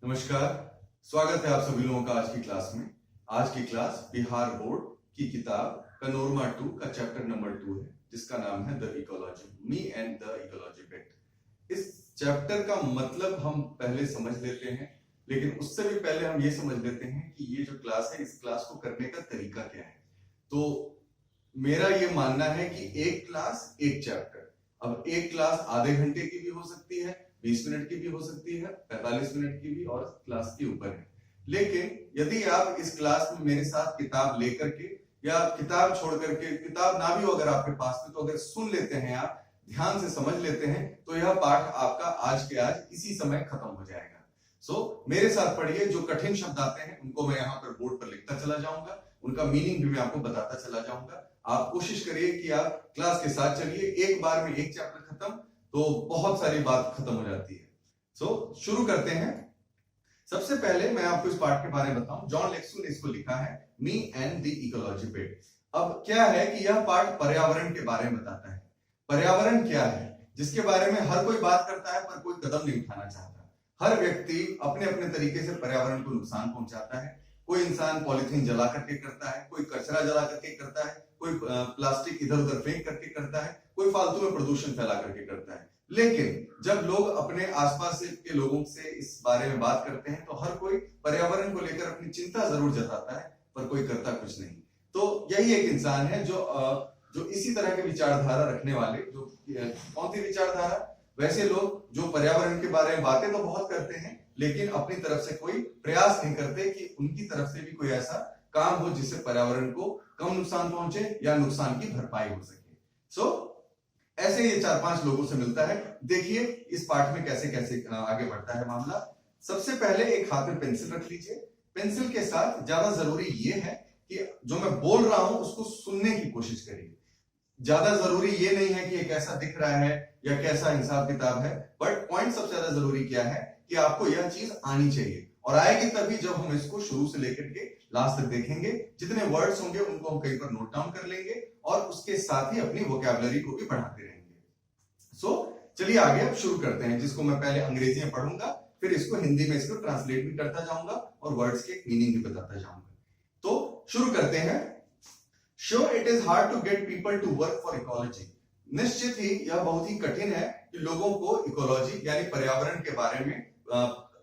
नमस्कार। स्वागत है आप सभी लोगों का आज की क्लास में। आज की क्लास बिहार बोर्ड की किताब कनोरमा 2 का चैप्टर नंबर 2 है, जिसका नाम है the ecology, me and the ecology bit. इस चैप्टर का मतलब हम पहले समझ लेते हैं, लेकिन उससे भी पहले हम ये समझ लेते हैं कि ये जो क्लास है, इस क्लास को करने का तरीका क्या है। तो मेरा ये मानना है कि एक क्लास एक चैप्टर। अब एक क्लास आधे घंटे की भी हो सकती है, 20 मिनट की भी हो सकती है, 45 मिनट की भी, और क्लास के ऊपर है। लेकिन यदि आप इस क्लास में मेरे साथ किताब लेकर के या किताब छोड़ करके, किताब ना भी हो अगर आपके पास में, तो अगर सुन लेते हैं, आप ध्यान से समझ लेते हैं, तो यह पाठ आपका आज के आज इसी समय खत्म हो जाएगा। मेरे साथ पढ़िए। जो कठिन शब्द आते हैं उनको मैं यहाँ पर बोर्ड पर लिखता चला जाऊंगा, उनका मीनिंग भी मैं आपको बताता चला जाऊंगा। आप कोशिश करिए कि आप क्लास के साथ चलिए। एक बार में एक चैप्टर खत्म तो बहुत सारी बात खत्म हो जाती है। शुरू करते हैं। सबसे पहले मैं आपको इस पाठ के बारे में बताऊं। जॉन लेक्सू ने इसको लिखा है, me and the ecology bit. अब क्या है कि यह पाठ पर्यावरण के बारे में बताता है। पर्यावरण क्या है, जिसके बारे में हर कोई बात करता है पर कोई कदम नहीं उठाना चाहता। हर व्यक्ति अपने अपने तरीके से पर्यावरण को नुकसान पहुंचाता है। कोई इंसान पॉलिथीन जला करके करता है, कोई कचरा जला करके करता है, कोई प्लास्टिक इधर उधर फेंक करके करता है, कोई फालतू में प्रदूषण फैला करके करता है। लेकिन जब लोग अपने आसपास के लोगों से इस बारे में बात करते हैं तो हर कोई पर्यावरण को लेकर अपनी चिंता जरूर जताता है, पर कोई करता कुछ नहीं। तो यही एक इंसान है जो इसी तरह के विचारधारा रखने वाले, जो कौन सी विचारधारा, वैसे लोग जो पर्यावरण के बारे में बातें तो बहुत करते हैं, लेकिन अपनी तरफ से कोई प्रयास नहीं करते कि उनकी तरफ से भी कोई ऐसा काम हो जिससे पर्यावरण को कम नुकसान पहुंचे या नुकसान की भरपाई हो सके। ऐसे ये 4-5 लोगों से मिलता है। देखिए इस पाठ में कैसे कैसे आगे बढ़ता है मामला। सबसे पहले एक हाथ में पेंसिल रख लीजिए। पेंसिल के साथ ज्यादा जरूरी ये है कि जो मैं बोल रहा हूं उसको सुनने की कोशिश करिए। ज्यादा जरूरी ये नहीं है कि ये कैसा दिख रहा है या कैसा हिसाब किताब है, बट पॉइंट सबसे ज्यादा जरूरी क्या है कि आपको यह चीज आनी चाहिए, और आएगी तभी जब हम इसको शुरू से लेकर के लास्ट तक देखेंगे। जितने वर्ड्स होंगे उनको हम कहीं पर नोट डाउन कर लेंगे और उसके साथ ही अपनी वोकैबुलरी को भी बढ़ाते रहेंगे। चलिए आगे अब शुरू करते हैं, जिसको मैं पहले अंग्रेजी में पढ़ूंगा, फिर इसको हिंदी में इसको ट्रांसलेट भी करता जाऊंगा और वर्ड्स के मीनिंग भी बताता जाऊंगा। तो शुरू करते हैं। Sure, it is hard to get people to work for ecology. निश्चित ही यह बहुत ही कठिन है कि लोगों को इकोलॉजी यानी पर्यावरण के बारे में,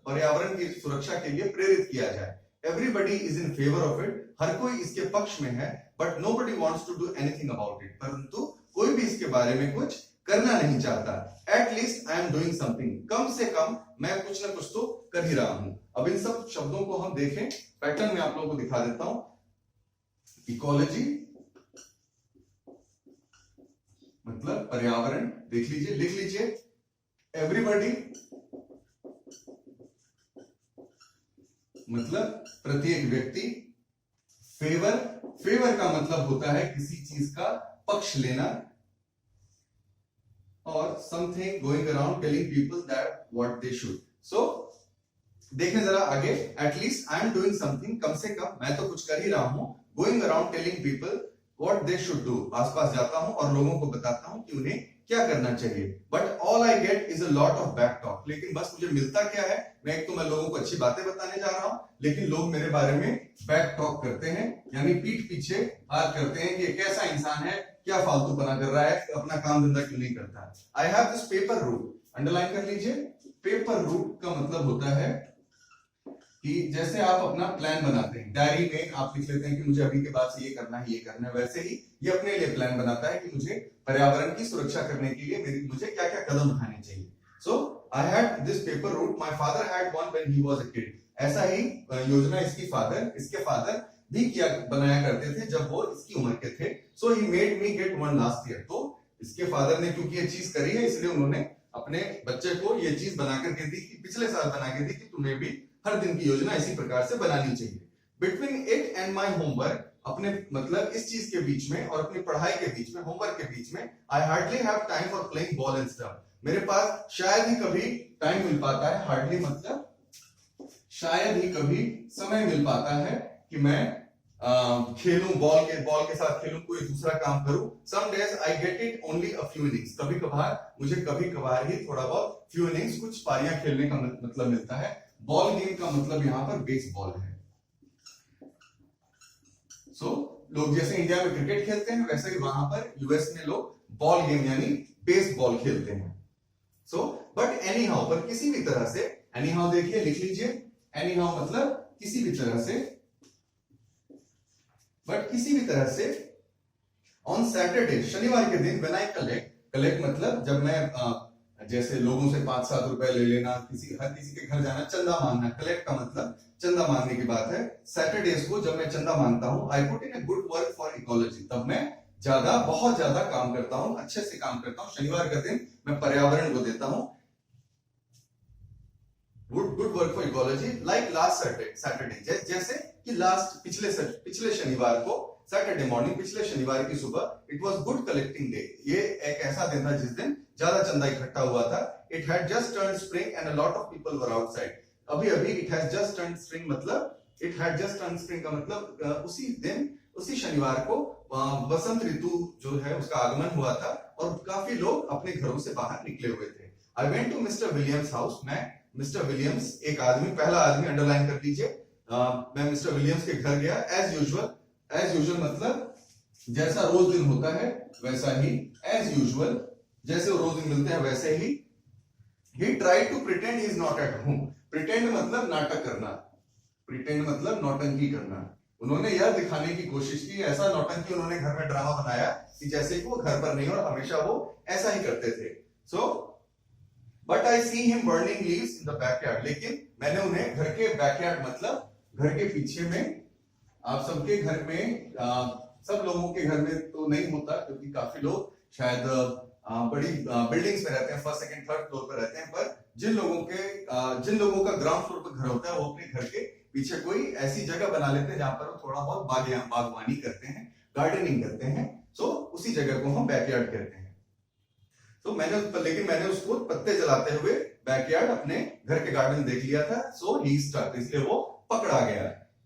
पर्यावरण की सुरक्षा के लिए प्रेरित किया जाए। Everybody is in favor of it. हर कोई इसके पक्ष में है, but nobody wants to do anything about it. परंतु कोई भी इसके बारे में कुछ करना नहीं चाहता। At least I am doing something. कम से कम मैं कुछ ना कुछ तो कर ही रहा हूं। अब इन सब शब्दों को हम देखें, पैटर्न में आप लोगों को दिखा देता हूं। इकोलॉजी मतलब पर्यावरण, देख लीजिए, लिख लीजिए। एवरीबॉडी मतलब प्रत्येक व्यक्ति। फेवर, फेवर का मतलब होता है किसी चीज का पक्ष लेना। और something going around telling people that what they should. देखें जरा आगे। At least I am doing something, कम से कम मैं तो कुछ कर ही रहा हूं। Going around telling people what they should do, आसपास जाता हूं और लोगों को बताता हूं कि उन्हें क्या करना चाहिए। But all I get is a lot of back talk. लेकिन बस मुझे मिलता क्या है, मैं तो मैं लोगों को अच्छी बातें बताने जा रहा हूं, लेकिन लोग मेरे बारे में बैक टॉक करते हैं, यानी पीठ पीछे बात करते हैं कि कैसा इंसान है, क्या फालतू बना कर रहा है, अपना काम धंधा क्यों नहीं करता। I have this paper route, underline कर लीजिए। पेपर रूट का मतलब होता है कि जैसे आप अपना प्लान बनाते हैं, डायरी में आप लिख लेते हैं कि मुझे अभी के बाद से ये करना है, ये करना है, वैसे ही ये अपने लिए प्लान बनाता है कि मुझे पर्यावरण की सुरक्षा करने के लिए मुझे क्या क्या कदम उठाने चाहिए। I had this paper route, my father had one when he was a kid. ऐसा ही योजना इसके फादर भी किया बनाया करते थे जब वो इसकी उम्र के थे। So he made me get one last year. तो इसके फादर ने क्योंकि ये चीज करी है, इसलिए उन्होंने अपने बच्चे को ये चीज बना करके दी, पिछले साल बना के दी कि तुम्हें भी हर दिन की योजना इसी प्रकार से बनानी चाहिए। Between it and my homework, अपने मतलब इस चीज के बीच में और अपनी पढ़ाई के बीच में, होमवर्क के बीच में, I hardly have time for playing ball and stuff. मेरे पास शायद ही कभी टाइम मिल पाता है, हार्डली मतलब शायद ही कभी समय मिल पाता है कि मैं खेलूं, बॉल के साथ खेलूं, कोई दूसरा काम करूं। Some days I get it only a few innings, कभी कभार मुझे कभी कभार ही थोड़ा बहुत फ्यू इनिंग्स, कुछ पारियां खेलने का मतलब मिलता है। बॉल गेम का मतलब यहां पर बेसबॉल है। लोग जैसे इंडिया में क्रिकेट खेलते हैं वैसे ही वहां पर यूएस में लोग बॉल गेम यानी बेसबॉल खेलते हैं। बट एनी हाउ, पर किसी भी तरह से, एनी हाउ देखिए लिख लीजिए, एनी हाउ मतलब किसी भी तरह से, बट किसी भी तरह से ऑन सैटरडे शनिवार के दिन व्हेन आई कलेक्ट मतलब जब मैं जैसे लोगों से 5-7 रुपए ले लेना, हर किसी के घर जाना, चंदा मांगना, कलेक्ट का मतलब चंदा मांगने की बात है। सैटरडेज को जब मैं चंदा मांगता हूं, I put in a good work for ecology, तब मैं बहुत ज्यादा काम करता हूं, अच्छे से काम करता हूं। शनिवार का दिन मैं पर्यावरण को देता हूं good work for ecology, like last Saturday, जैसे कि पिछले शनिवार को, सैटरडे मॉर्निंग, पिछले शनिवार की सुबह, it was good collecting day, ये एक ऐसा दिन था जिस दिन ज्यादा चंदा इकट्ठा हुआ था। It had just turned spring and a lot of people were outside, अभी it has just turned spring मतलब, it had just turned spring का मतलब उसी दिन, उसी शनिवार को वसंत ऋतु जो है उसका आगमन हुआ था और काफी लोग अपने घरों से बाहर निकले हुए थे। I went to Mister Williams house, मैं मिस्टर विलियम्स, एक आदमी, पहला आदमी अंडरलाइन कर लीजिए, मैं मिस्टर विलियम्स के घर गया। एज यूजुअल मतलब जैसा रोज दिन होता है वैसा ही, एज यूजुअल जैसे रोज दिन मिलते हैं वैसे ही। He tried to pretend he is not at home. Pretend मतलब नाटक करना, pretend मतलब नौटंकी करना। उन्होंने यह दिखाने की कोशिश की, ऐसा नौटंकी उन्होंने घर में ड्रामा बनाया कि जैसे कि वो घर पर नहीं, और हमेशा वो ऐसा ही करते थे। But I see him burning leaves in the backyard. लेकिन मैंने उन्हें घर के बैकयार्ड मतलब घर के पीछे में, आप सबके घर में, सब लोगों के घर में तो नहीं होता क्योंकि काफी लोग शायद बड़ी बिल्डिंग्स में रहते हैं, फर्स्ट सेकंड थर्ड फ्लोर पर रहते हैं, पर जिन लोगों का ग्राउंड फ्लोर पर घर होता है वो अपने घर के पीछे कोई ऐसी जगह बना लेते हैं जहां पर वो थोड़ा बहुत बागवानी करते हैं, गार्डनिंग करते हैं। उसी जगह को हम बैकयार्ड कहते हैं। लेकिन मैंने उसको पत्ते जलाते हुए बैकयार्ड अपने घर के गार्डन देख लिया था, ही स्टक, इसलिए वो पकड़ा गया।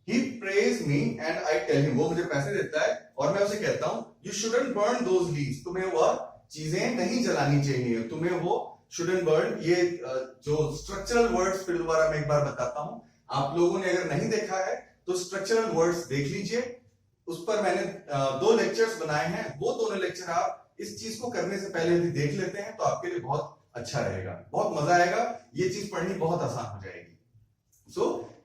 He praised me and I tell him, वो मुझे पैसे देता है और मैं उसे कहता हूँ, you shouldn't burn those leaves, तुम्हें वह चीजें नहीं जलानी चाहिए, तुम्हें वो shouldn't burn, ये जो स्ट्रक्चरल वर्ड्स फिर दोबारा मैं एक बार बताता हूँ, आप लोगों ने अगर नहीं देखा है तो स्ट्रक्चरल वर्ड्स देख लीजिए, उस पर मैंने 2 लेक्चर्स बनाए हैं, वो दोनों लेक्चर आप इस चीज को करने से पहले यदि देख लेते हैं तो आपके लिए बहुत अच्छा रहेगा, बहुत मजा आएगा, ये चीज पढ़नी बहुत आसान हो जाएगी।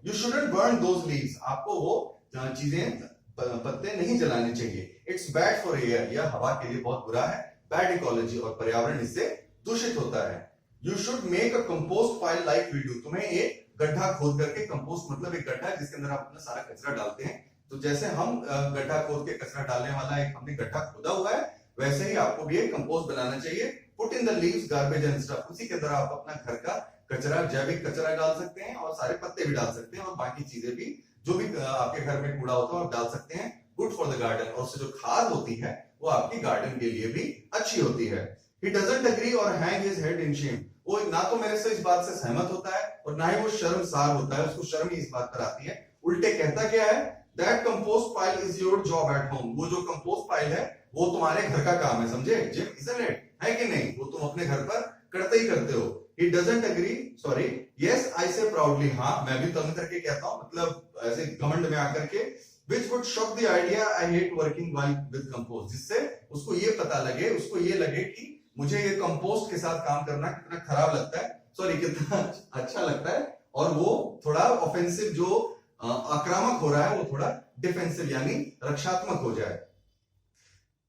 You shouldn't burn those leaves, आपको वो चीजें, पत्ते नहीं जलाने चाहिए। It's bad for air, यह हवा के लिए बहुत बुरा है, bad ecology, और पर्यावरण इससे दूषित होता है। You should make a compost pile like we do, तुम्हें एक गड्ढा खोद करके, कंपोस्ट मतलब एक गड्ढा जिसके अंदर आप अपना सारा कचरा डालते हैं, तो जैसे हम गड्ढा खोद के कचरा डालने वाला एक हमने गड्ढा खोदा हुआ है, वैसे ही आपको भी एक कंपोस्ट बनाना चाहिए। Put in the leaves, garbage and stuff, उसी के अंदर आप अपना घर का कचरा, जैविक कचरा डाल सकते हैं और सारे पत्ते भी डाल सकते हैं और बाकी चीजें भी, जो भी आपके घर में कूड़ा होता है आप डाल सकते हैं। गुड फॉर द गार्डन, और उससे जो खाद होती है वो आपकी गार्डन के लिए भी अच्छी होती है। He doesn't agree or hang his head in shame, वो ना तो मेरे से इस बात से सहमत होता है और ना ही वो शर्मसार होता है, उसको शर्म ही इस बात पर आती है, उल्टे कहता क्या है, That compost pile is your job at home, वो जो कंपोस्ट पाइल है वो तुम्हारे घर का काम है, समझे जिम, isn't it? है कि नहीं, वो तुम अपने घर पर करते ही करते हो। He doesn't agree, sorry, yes I say proudly, हाँ मैं भी तंग करके कहता हूँ, मतलब ऐसे घमंड में आकर के, which would shock the idea I hate working with compost, जिससे उसको ये पता लगे, उसको ये लगे कि मुझे ये कंपोस्ट के साथ काम करना कितना खराब लगता है, सॉरी कितना अच्छा लगता है, और वो थोड़ा ऑफेंसिव, जो आक्रामक हो रहा है वो थोड़ा डिफेंसिव यानी रक्षात्मक हो जाए।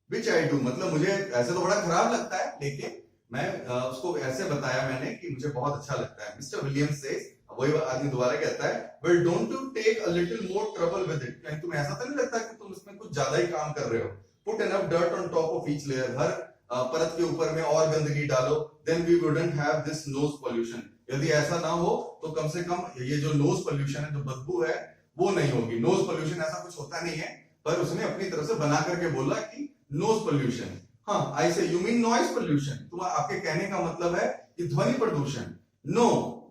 Which I do, मतलब मुझे ऐसे तो बड़ा खराब लगता है, लेकिन मैं उसको ऐसे बताया मैंने कि मुझे बहुत अच्छा लगता है। मिस्टर विलियम्स सेज, वही आदमी दोबारा कहता है, well don't you take a little more trouble with it, कहीं तुम्हें ऐसा तो नहीं लगता कि तुम इसमें कुछ ज्यादा ही काम कर रहे हो। Put enough dirt on top of each layer, हर परत के ऊपर में और गंदगी डालो, then we wouldn't have this nose pollution, यदि ऐसा ना हो तो कम से कम ये जो नोज पोल्यूशन है, जो बदबू है, वो नहीं होगी। नोज पोल्यूशन ऐसा कुछ होता नहीं है, पर उसने अपनी तरफ से बना करके बोला कि नोज पोल्यूशन, हाँ आई से, यू मीन नॉइज पोल्यूशन, तुम आपके कहने का मतलब है कि ध्वनि प्रदूषण, नो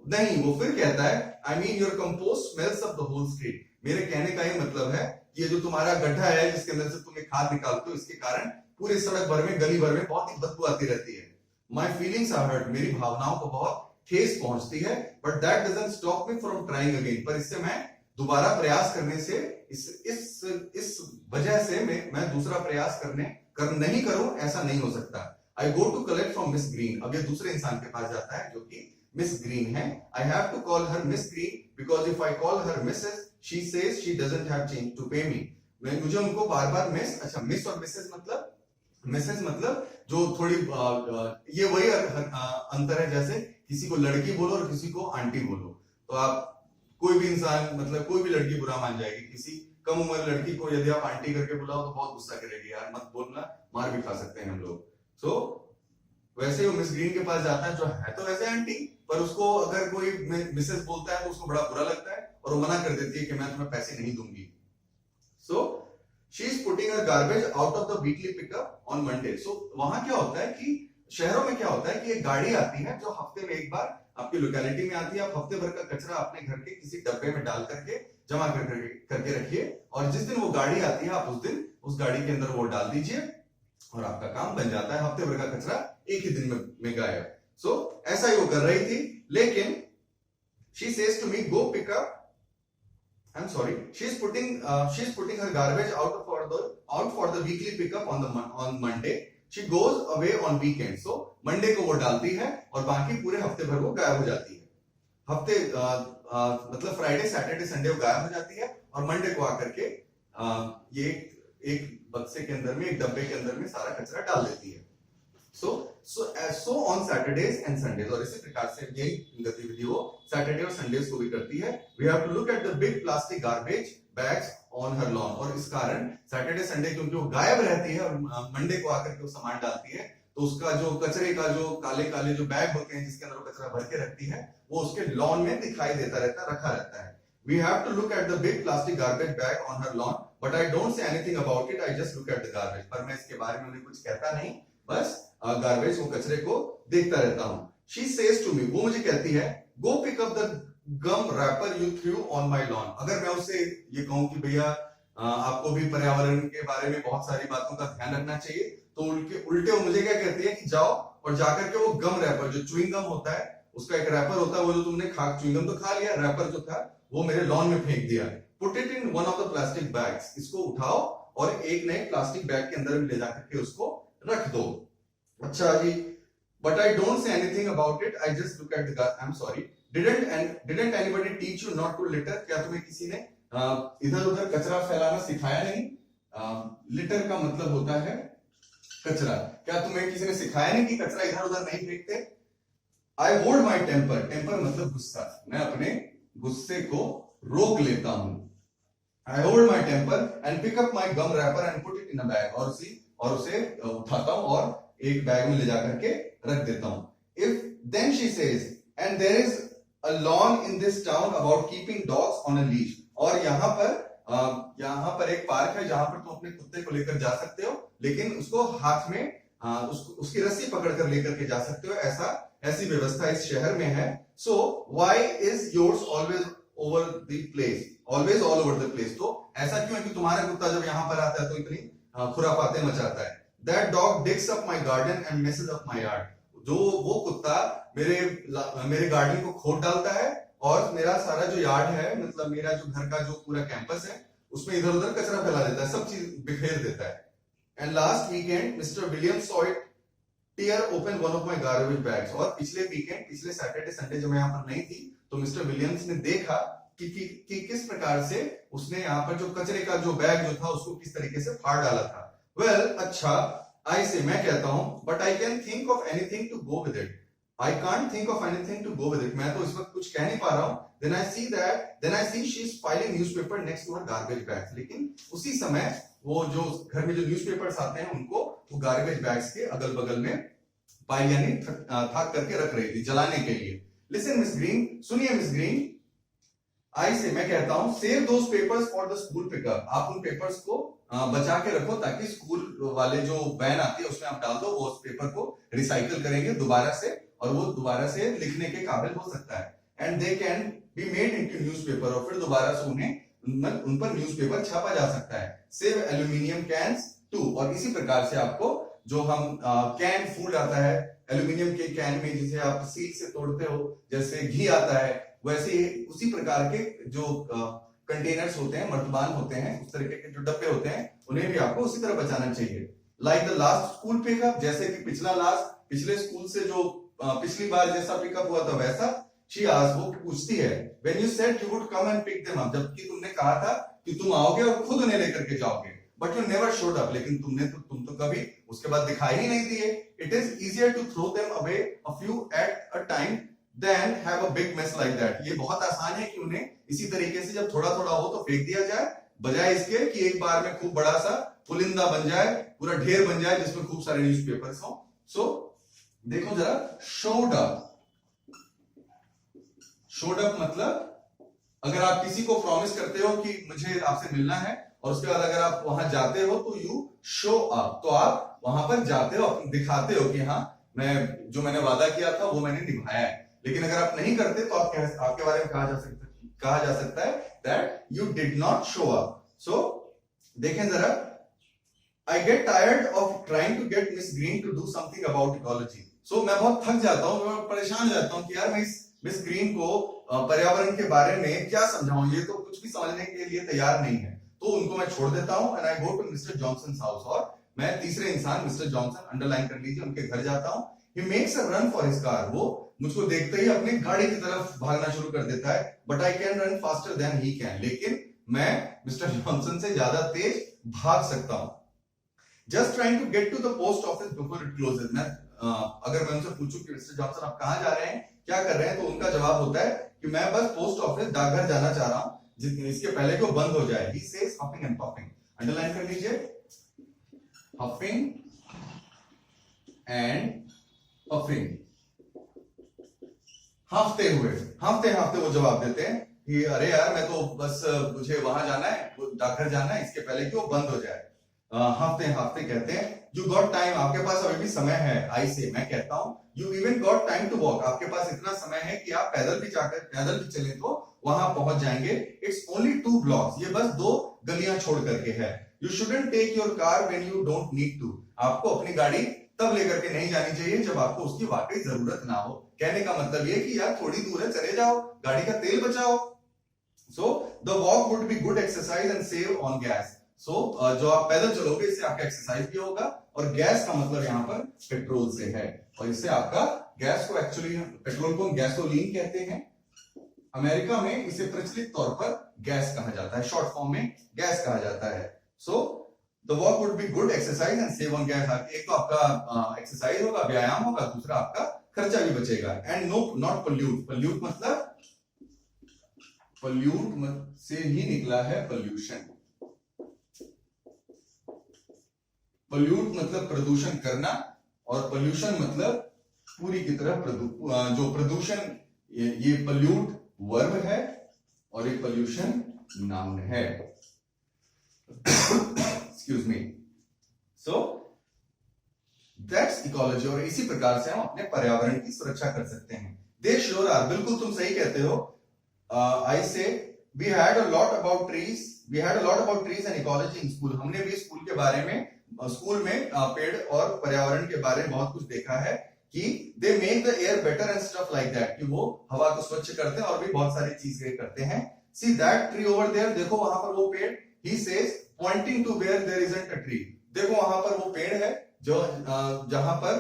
नहीं, वो फिर कहता है I mean your compost smells of the whole street, मेरे कहने का ये मतलब है कि ये जो तुम्हारा गड्ढा है जिसके अंदर से तुम ये खाद निकालते हो, इसके कारण पूरी सड़क भर में, गली भर में बहुत ही बदबू आती रहती है। माई फीलिंग्स आर हर्ट, मेरी भावनाओं को बहुत ठेस पहुंचती है, but that doesn't stop me from trying again. पर इससे मैं दोबारा प्रयास करने से इस वजह से मैं दूसरा प्रयास नहीं करूं, ऐसा नहीं हो सकता। I go to collect from Miss Green. अब ये दूसरे इंसान के पास जाता है जो कि मिस ग्रीन है। I have to call her Miss Green because if I call her Mrs she says she doesn't have change to pay me. मुझे उनको बार बार मिस, अच्छा मिस और मिसेस मतलब जो थोड़ी ये वही अंतर है जैसे किसी को लड़की बोलो और किसी को आंटी बोलो। तो आप कोई भी इंसान मतलब कोई भी लड़की बुरा मान जाएगी, किसी कम उम्र लड़की को यदि आप आंटी करके बुलाओ तो बहुत गुस्सा करेगी, यार मत बोलना, मार भी खा सकते हैं हम लोग। सो वैसे वो मिस ग्रीन के पास जाता है जो है तो वैसे आंटी, पर उसको अगर कोई मिसेस बोलता है तो उसको बड़ा बुरा लगता है और वो मना कर देती है कि मैं तुम्हें पैसे नहीं दूंगी। So she is putting her garbage out of the weekly pickup on Monday. सो वहां क्या होता है कि शहरों में क्या होता है कि एक गाड़ी आती है जो हफ्ते में एक बार आपकी लोकेलिटी में आती है। आप हफ्ते भर का कचरा अपने घर के किसी डब्बे में डाल करके जमा करके रखिए, और जिस दिन वो गाड़ी आती है आप उस दिन उस गाड़ी के अंदर वो डाल दीजिए और आपका काम बन जाता है। हफ्ते भर का कचरा एक ही दिन में गायब। सो ऐसा ही वो कर रही थी, लेकिन she says to me go pick up, I'm sorry, she's putting her garbage out for the weekly pickup on Monday. She goes away on weekend. So Monday को वो डालती है और बाकी पूरे हफ्ते भर वो गायब हो जाती है। मतलब फ्राइडे सैटरडे संडे वो गायब हो जाती है और मंडे को आकर के ये एक बक्से के अंदर में, एक डब्बे के अंदर में सारा कचरा डाल देती है। So on Saturdays and Sundays, और इसी प्रकार से यही गतिविधि वो सैटरडे और संडेज को भी करती है। We have to look at the big plastic garbage bags on her lawn, और इस कारण सैटरडे संडे क्योंकि वो गायब रहती है और मंडे को आकर के वो सामान डालती है, तो उसका जो कचरे का जो काले काले जो बैग होते हैं जिसके अंदर वो कचरा भर के रखती है, वो उसके लॉन में दिखाई देता रहता है, रखा रहता है। We have to look at the big plastic garbage bag on her lawn, but I don't say anything about it. I just look at the garbage. पर मैं इसके बारे में उन्हें कुछ कहता नहीं, बस गार्बेज वो कचरे को देखता रहता हूँ। She says to me, वो मुझे कहती है, go pick up the gum wrapper you threw on my lawn। अगर मैं उससे ये कहूँ कि भैया आपको भी पर्यावरण के बारे में बहुत सारी बातों का ध्यान रखना चाहिए, तो उल्टे वो मुझे क्या कहती है कि जाओ और जाकर के वो गम रैपर, जो च्युइंग गम होता है उसका एक रैपर होता है, वो जो तुमने च्युइंग गम तो खा लिया, रैपर जो था वो मेरे लॉन में फेंक दिया। Put it in one of the plastic bags, इसको उठाओ और एक नए प्लास्टिक बैग के अंदर ले जाकर के उसको रख दो। अच्छा जी, but I don't say anything about it. I just look at the guy. I'm sorry. Didn't anybody teach you not to litter? क्या तुम्हें किसी ने इधर उधर कचरा फैलाना सिखाया नहीं? लिटर का मतलब होता है कचरा। क्या तुम्हें किसी ने सिखाया नहीं कि कचरा इधर उधर नहीं फेंकते? I hold my temper. Temper मतलब गुस्सा। मैं अपने गुस्से को रोक लेता हूँ। I hold my temper and pick up my gum wrapper and put it in a bag. और उसे उठाता हूँ और एक बैग में ले जाकर के रख देता हूँ। If then she says, and there is a law in this town about keeping dogs on a leash। और यहाँ पर एक पार्क है जहां पर तुम अपने कुत्ते को लेकर जा सकते हो, लेकिन उसको हाथ में उसकी रस्सी पकड़ कर लेकर के जा सकते हो, ऐसी व्यवस्था इस शहर में है। So why is yours always over the place? Always all over the place। तो ऐसा क्यों है कि तुम्हारा कुत्ता जब यहाँ पर आता है तो इतनी खुराफाते मचाता है। That dog digs up my garden and messes up my yard। जो वो कुत्ता मेरे गार्डन को खोद डालता है और मेरा सारा जो यार्ड है, मतलब मेरा जो घर का जो पूरा कैंपस है, उसमें इधर उधर कचरा फैला देता है, सब चीज बिखेर देता है। And last weekend, Mr. Williams saw it tear open one of my garbage bags। और पिछले सैटरडे संडे जब मैं यहाँ पर नहीं थी, तो मिस्टर विलियम्स ने देखा कि किस प्रकार से उसने यहाँ पर जो कचरे का जो बैग जो था उसको किस तरीके से फाड़ डाला था। Well, अच्छा, मैं कहता हूं, but I can think of anything to go with it। I can't think of anything to go with it। मैं तो इस वक्त कुछ कह नहीं पा रहा हूं। Then I see she's filing newspaper next to her garbage bags। लेकिन उसी समय वो जो घर में जो न्यूज़पेपर्स आते हैं उनको वो गार्बेज बैग्स के अगल बगल में पाइल यानी थाक करके रख रही थी जलाने के लिए। Listen मिस ग्रीन, सुनिए मिस ग्रीन। मैं कहता हूं, save those papers for the school pickup। आप उन पेपर्स को बचा के रखो ताकि स्कूल वाले जो वैन आती है उसमें आप डाल दो, वो उस पेपर को रिसाइकल करेंगे दोबारा से और वो दोबारा से लिखने के काबिल हो सकता है। And they can be made into newspaper, और फिर दोबारा से उन पर न्यूज़पेपर छापा जा सकता है। सेव एल्यूमिनियम कैन्स टू, और इसी प्रकार से आपको जो हम कैन फूड आता है, एल्यूमिनियम के कैन में जिसे आप सील से तोड़ते हो, जैसे घी आता है, वैसे ही उसी प्रकार के जो कंटेनर्स होते हैं, मर्तबान होते हैं, उस तरीके के जो डब्बे होते हैं, उन्हें भी आपको उसी तरह बचाना चाहिए। Like the last school pickup, जैसे कि पिछले स्कूल से जो पिछली बार जैसा पिकअप हुआ था वैसा। शी आस्क्ड, वो पूछती है, when you said you would come and pick them up, जबकि तुमने कहा था कि तुम आओगे और खुद उन्हें लेकर के जाओगे, but you never showed up, लेकिन तुम तो कभी उसके बाद दिखाई ही नहीं दिए। It is easier to throw them away a few at a time than have a big mess like that. ये बहुत आसान है कि उन्हें इसी तरीके से जब थोड़ा थोड़ा हो तो फेंक दिया जाए, बजाय इसके कि एक बार में खूब बड़ा सा पुलिंदा बन जाए, पूरा ढेर बन जाए जिसमें खूब सारे न्यूज़पेपर्स हो। सो देखो जरा, शोड अप। शोड अप मतलब अगर आप किसी को प्रॉमिस करते हो कि मुझे आपसे मिलना है, और उसके बाद अगर आप वहां जाते हो तो यू शो अप, तो आप वहां पर जाते हो, दिखाते हो कि हाँ मैंने वादा किया था वो मैंने निभाया है। लेकिन अगर आप नहीं करते तो आपके बारे में कहा जा सकता है that you did not show up. So देखें जरा, I get tired of trying to get Miss Green to do something about ecology. So मैं बहुत थक जाता हूँ, मैं परेशान हो जाता हूँ कि यार मैं इस मिस ग्रीन को पर्यावरण के बारे में क्या समझाऊं, ये तो कुछ भी समझने के लिए तैयार नहीं है। तो उनको मैं छोड़ देता हूं and I go to Mister Johnson house, और मैं तीसरे इंसान मिस्टर जॉनसन, अंडरलाइन कर लीजिए, उनके घर जाता हूं। He makes a run for his car, वो मुझको देखते ही अपनी गाड़ी की तरफ भागना शुरू कर देता है, but I can run faster than he can, लेकिन मैं मिस्टर जॉनसन से ज्यादा तेज भाग सकता हूं। Just trying to get to the post office before it closes. मैं अगर मैं उनसे पूछूं कि मिस्टर जॉनसन आप कहां जा रहे हैं, क्या कर रहे हैं, तो उनका जवाब होता है कि मैं बस पोस्ट ऑफिस, डाकघर जाना चाह रहा हूं इसके पहले कि वो बंद हो जाए। He says huffing and puffing, underline कर लीजिए, huffing and puffing। हाफते वो जवाब देते हैं कि अरे यार मैं तो बस मुझे वहां जाना है, डाकघर जाना है, इसके पहले कि वो बंद हो जाए। हाफते कहते हैं यू गॉट टाइम, आपके पास अभी भी समय है। आई से, मैं कहता हूं, you even got time to walk, आपके पास इतना समय है कि आप पैदल भी चले तो वहां पहुंच जाएंगे। इट्स ओनली 2 blocks, ये बस 2 गलियां छोड़ करके है। You shouldn't take your car when you don't need to, आपको अपनी गाड़ी तब लेकर के नहीं जानी चाहिए जब आपको उसकी वाकई जरूरत ना हो। कहने का मतलब ये कि यार थोड़ी दूर है, चले जाओ, गाड़ी का तेल बचाओ। So the walk would be good exercise and save on gas. So जो आप पैदल चलोगे इससे आपका एक्सरसाइज भी होगा, और गैस का मतलब यहाँ पर पेट्रोल से है, और इससे आपका गैस को, एक्चुअली पेट्रोल को गैसोलीन कहते हैं। अमेरिका में इसे प्रचलित तौर पर गैस कहा जाता है, शॉर्ट फॉर्म में गैस कहा जाता है। सो the walk would be good exercise and save on gas, एक तो आपका एक्सरसाइज होगा, व्यायाम होगा, दूसरा आपका खर्चा भी बचेगा। And no not pollute, pollute मतलब पोल्यूट से ही निकला है पोल्यूशन। पोल्यूट मतलब प्रदूषण करना, और पोल्यूशन मतलब पूरी की तरह जो प्रदूषण, ये पोल्यूट वर्ब है और ये पोल्यूशन नाउन है। Excuse me. So that's ecology, और इसी प्रकार से हम अपने पर्यावरण की सुरक्षा कर सकते हैं। दे श्योर आर, बिल्कुल तुम सही कहते हो। I say we had a lot about trees and ecology in school, हमने भी स्कूल में पेड़ और पर्यावरण के बारे में बहुत कुछ देखा है कि they make the air better and stuff like that, कि वो हवा को स्वच्छ करते हैं और भी बहुत सारी चीजें करते हैं। See that tree over there, देखो वहां पर वो पेड़। He says pointing to where there isn't a tree, देखो वहां पर वो पेड़ है जो जहां पर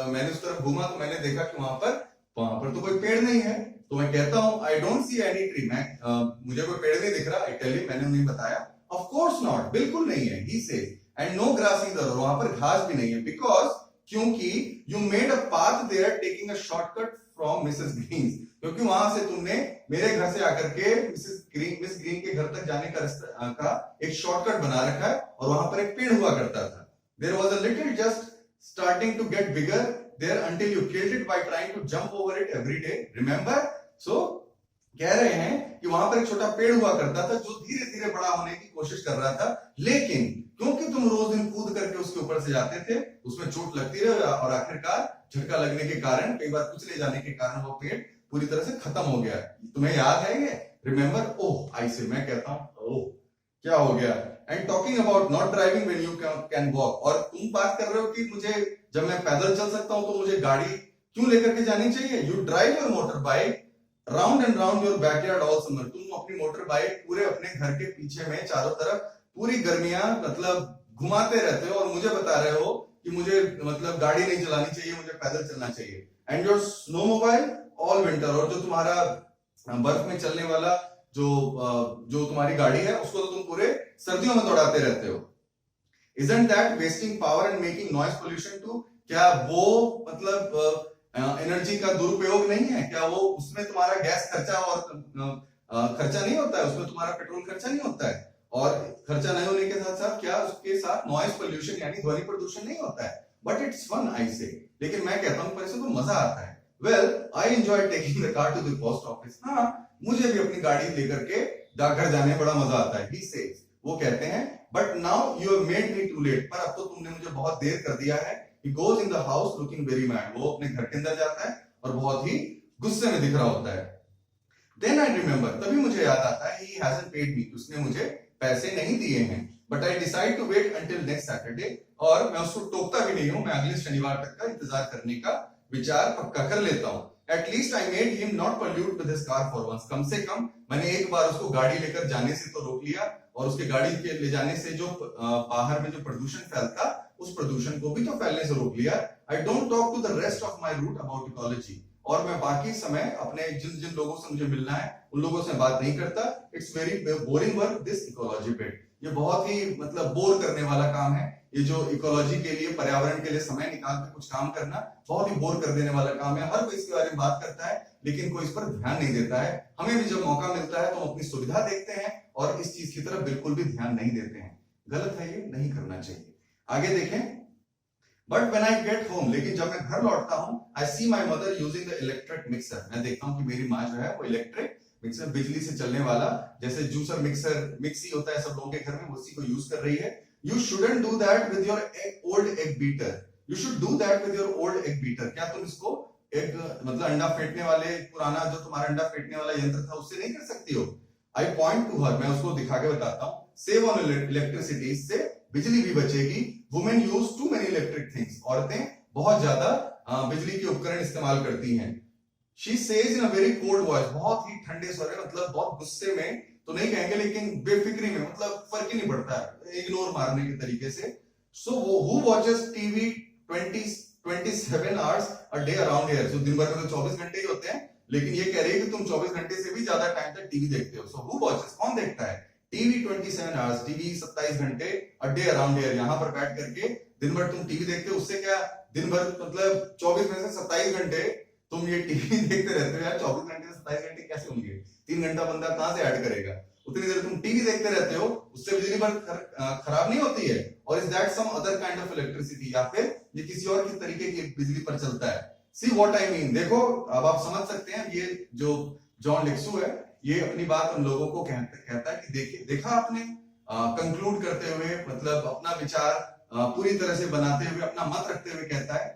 मैंने उस तरफ घूमा तो मैंने देखा कि वहां पर तो कोई पेड़ नहीं है। तो मैं कहता हूं I don't see any tree, मुझे कोई पेड़ नहीं दिख रहा। आई टेल यू, मैंने उन्हें बताया, ऑफ कोर्स नॉट, बिल्कुल नहीं है। He says and no grass either, वहां पर घास भी नहीं है, बिकॉज, क्योंकि you made a path there taking a shortcut from Mrs Green, क्योंकि वहां से तुमने मेरे घर से आकर के मिस ग्रीन के घर तक जाने का एक शॉर्टकट बना रखा है, और वहां पर एक पेड़ हुआ करता था। There was a little just starting to get bigger there until you killed it by trying to jump over it every day, remember? So कह रहे हैं कि वहां पर एक छोटा पेड़ हुआ करता था जो धीरे धीरे बड़ा होने की कोशिश कर रहा था, लेकिन क्योंकि तुम रोज दिन कूद करके उसके ऊपर से जाते थे, उसमें चोट लगती रही, और आखिरकार झटका लगने के कारण, कई बार कुचले जाने के कारण वो पेड़ पूरी तरह से खत्म हो गया। तुम्हें याद है ये? रिमेंबर? ओह, आई से, मैं कहता हूं ओह क्या हो गया। And talking about not driving when you can walk, और तुम बात कर रहे हो कि मुझे जब मैं पैदल चल सकता हूं तो मुझे गाड़ी क्यों लेकर के जानी चाहिए? You drive your motor bike round and round your backyard all summer. तुम अपनी मोटर बाइक पूरे अपने घर के पीछे में चारों तरफ पूरी गर्मियां मतलब घुमाते रहते हो और मुझे बता रहे हो कि मुझे मतलब गाड़ी नहीं चलानी चाहिए, मुझे पैदल चलना चाहिए। And your snow mobile all winter, और जो तुम्हारा बर्फ में चलने वाला जो तुम्हारी गाड़ी है उसको तो तुम पूरे सर्दियों में दौड़ाते रहते हो। Isn't that wasting power and making noise pollution too? क्या वो मतलब एनर्जी का दुरुपयोग नहीं है? क्या वो उसमें तुम्हारा गैस खर्चा और खर्चा नहीं होता है, उसमें तुम्हारा पेट्रोल खर्चा नहीं होता है, और खर्चा नहीं होने के साथ साथ क्या उसके साथ नॉइज पोल्यूशन यानी ध्वनि प्रदूषण नहीं होता है? बट इट्स फन आई से, लेकिन मैं कहता हूँ पर इसमें तो मजा आता है। Well I enjoy taking the car to the post office. हाँ, मुझे भी अपनी गाड़ी लेकर के डाकघर जाने में बड़ा मजा आता है। He says, वो कहते हैं, but now you have made me too late, पर अब तो तुमने मुझे बहुत देर कर दिया है। He goes in the house looking very mad, वो अपने घर के अंदर जाता है और बहुत ही गुस्से में दिख रहा होता है। Then I remember, तभी मुझे याद आता है, he hasn't paid me, उसने मुझे पैसे नहीं दिए हैं। But I decide to wait until next Saturday, और मैं उसको टोकता भी नहीं हूं, मैं अगले शनिवार तक का इंतजार करने का विचार पक्का कर लेता हूं। At least I made him not pollute with his car for once, कम से कम मैंने एक बार उसको गाड़ी लेकर जाने से तो रोक लिया, और उसके गाड़ी के ले जाने से जो बाहर में जो प्रदूषण फैलता उस प्रदूषण को भी तो फैलने से रोक लिया। I don't talk to the rest of my route about ecology, और मैं बाकी समय अपने जिन जिन लोगों से मुझे मिलना है उन लोगों से बात नहीं करता। It's very boring work this ecology bit, ये बहुत ही मतलब बोर करने वाला काम है। ये जो इकोलॉजी के लिए, पर्यावरण के लिए समय निकाल के कुछ काम करना बहुत ही बोर कर देने वाला काम है। हर कोई इसके बारे में बात करता है लेकिन कोई इस पर ध्यान नहीं देता है। हमें भी जब मौका मिलता है तो हम अपनी सुविधा देखते हैं और इस चीज की तरफ बिल्कुल भी ध्यान नहीं देते हैं। गलत है, ये नहीं करना चाहिए। आगे देखें, but when I get home, लेकिन जब मैं घर लौटता हूं, I see my mother using the electric mixer, मैं देखता हूं कि मेरी माँ जो है वो इलेक्ट्रिक मिक्सर, बिजली से चलने वाला, जैसे जूसर मिक्सर मिक्सी होता है सब लोगों के घर में, उसी को यूज कर रही है। You shouldn't do that with your old egg beater, you should do that with your old egg beater, क्या तुम इसको एक मतलब अंडा फेंटने वाले, पुराना जो तुम्हारा अंडा फेंटने वाला यंत्र था उससे नहीं कर सकती हो? आई पॉइंट टू हर, मैं उसको दिखा के बताता हूँ, सेव ऑन इलेक्ट्रिसिटी, इससे बिजली भी बचेगी। Women use too many electric things, औरतें बहुत ज्यादा बिजली के उपकरण इस्तेमाल करती हैं। She says in a very cold voice, बहुत ही ठंडे स्वर में, मतलब बहुत गुस्से में तो नहीं कहेंगे लेकिन बेफिक्री में, मतलब फर्क ही नहीं पड़ता है, इग्नोर मारने के तरीके से। So who watches TV 27 hours a day around here, so दिन भर में तो 24 घंटे ही होते हैं, लेकिन ये कह रही है कि तुम 24 घंटे से भी ज्यादा टाइम तक टीवी देखते हो। सो हु वॉचेस, कौन देखता है? टीवी 27 आवर्स, टीवी 27 घंटे, अ डे अराउंड हियर, यहाँ पर बैठ करके दिन भर तुम टीवी देखते हो। उससे क्या, दिन भर मतलब 24 में से 27 घंटे तुम ये टीवी देखते रहते हो यार। 24 घंटे से 27 घंटे कैसे होंगे? 3 घंटा बंदा कहां से ऐड करेगा? उतनी देर तुम टीवी देखते रहते हो, उससे बिजली भर खराब नहीं होती है? और is that some other kind of electricity, या फिर ये किसी और किस तरीके की बिजली पर चलता है? सी व्हाट आई मीन, देखो अब आप समझ सकते हैं। ये जो जॉन लेक्सू है, ये अपनी बात उन लोगों को कहता है कि देखा आपने, कंक्लूड करते हुए, मतलब अपना विचार पूरी तरह से बनाते हुए, अपना मत रखते हुए कहता है,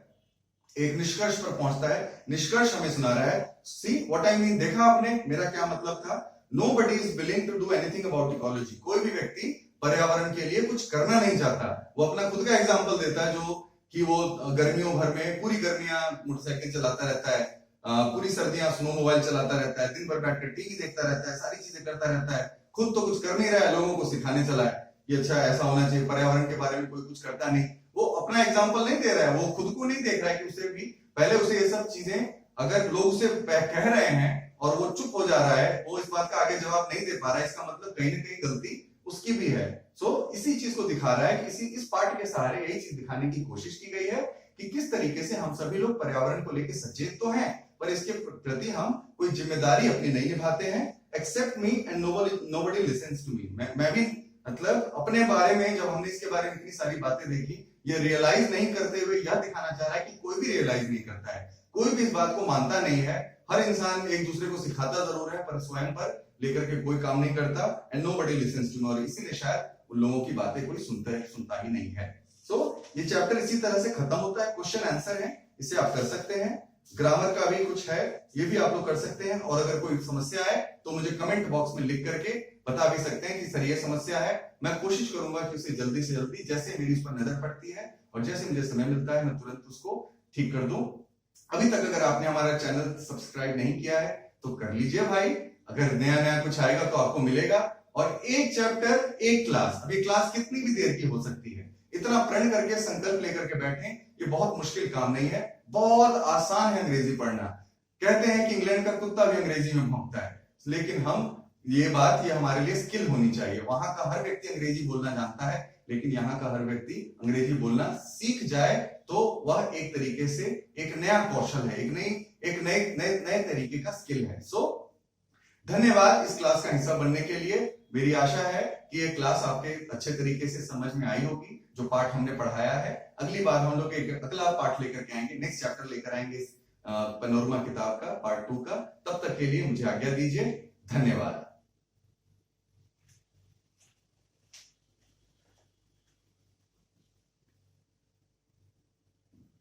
एक निष्कर्ष पर पहुंचता है। निष्कर्ष हमें सुना रहा है। सी व्हाट आई मीन, देखा आपने मेरा क्या मतलब था? Nobody is willing to do anything about ecology, कोई भी व्यक्ति पर्यावरण के लिए कुछ करना नहीं चाहता। वो अपना खुद का एग्जाम्पल देता है, जो कि वो गर्मियों भर में पूरी गर्मियां मोटरसाइकिल चलाता रहता है, पूरी सर्दियां स्नो मोबाइल चलाता रहता है, दिन भर बैठकर टीवी देखता रहता है, सारी चीजें करता रहता है, खुद तो कुछ कर नहीं रहा है, लोगों को सिखाने चला है कि अच्छा ऐसा होना चाहिए, पर्यावरण के बारे में कोई कुछ करता नहीं। वो अपना एग्जाम्पल नहीं दे रहा है, वो खुद को नहीं देख रहा है कि उसे भी पहले उसे ये सब चीजें, अगर लोग उसे कह रहे हैं और वो चुप हो जा रहा है, वो इस बात का आगे जवाब नहीं दे पा रहा है, इसका मतलब कहीं ना कहीं गलती उसकी भी है। सो इसी चीज को दिखा रहा है कि इस पाठ के सहारे यही चीज दिखाने की कोशिश की गई है कि किस तरीके से हम सभी लोग पर्यावरण को लेकर सचेत तो हैं, पर इसके प्रति हम कोई जिम्मेदारी अपनी नहीं निभाते हैं। Except me and nobody listens to me, मैं भी मतलब अपने बारे में, जब हमने इसके बारे में इतनी सारी बातें देखी, ये रियलाइज नहीं करते हुए यह दिखाना चाह रहा है कि कोई भी रियलाइज नहीं करता है, कोई भी इस बात को मानता नहीं है। हर इंसान एक दूसरे को सिखाता जरूर है, पर स्वयं पर लेकर के कोई काम नहीं करता। And nobody listens to me, और इसीलिए शायद उन लोगों की बातें कोई सुनता ही नहीं है। सो ये चैप्टर इसी तरह से खत्म होता है, क्वेश्चन आंसर है, इसे आप कर सकते हैं। ग्रामर का भी कुछ है, ये भी आप लोग कर सकते हैं। और अगर कोई समस्या है तो मुझे कमेंट बॉक्स में लिख करके बता भी सकते हैं कि सर ये समस्या है। मैं कोशिश करूंगा कि उसे जल्दी से जल्दी, जैसे मेरी उस पर नजर पड़ती है और जैसे मुझे समय मिलता है, मैं तुरंत उसको ठीक कर दूं। अभी तक अगर आपने हमारा चैनल सब्सक्राइब नहीं किया है तो कर लीजिए भाई। अगर नया नया कुछ आएगा तो आपको मिलेगा। और एक चैप्टर एक क्लास, अब ये क्लास कितनी भी देर की हो सकती है, इतना प्रण करके संकल्प लेकर के बैठें, ये बहुत मुश्किल काम नहीं है, बहुत आसान है अंग्रेजी पढ़ना। कहते हैं कि इंग्लैंड का कुत्ता भी अंग्रेजी में भौंकता है, लेकिन हम ये हमारे लिए स्किल होनी चाहिए। वहां का हर व्यक्ति अंग्रेजी बोलना जानता है, लेकिन यहाँ का हर व्यक्ति अंग्रेजी बोलना सीख जाए तो वह एक तरीके से एक नया कौशल है, एक नए तरीके का स्किल है। सो धन्यवाद इस क्लास का हिस्सा बनने के लिए। मेरी आशा है कि ये क्लास आपके अच्छे तरीके से समझ में आई होगी, जो पाठ हमने पढ़ाया है। अगली बार हम लोग एक अगला पाठ लेकर के आएंगे, नेक्स्ट चैप्टर लेकर आएंगे इस पैनोरमा किताब का, पार्ट 2 का। तब तक के लिए मुझे आज्ञा दीजिए। धन्यवाद।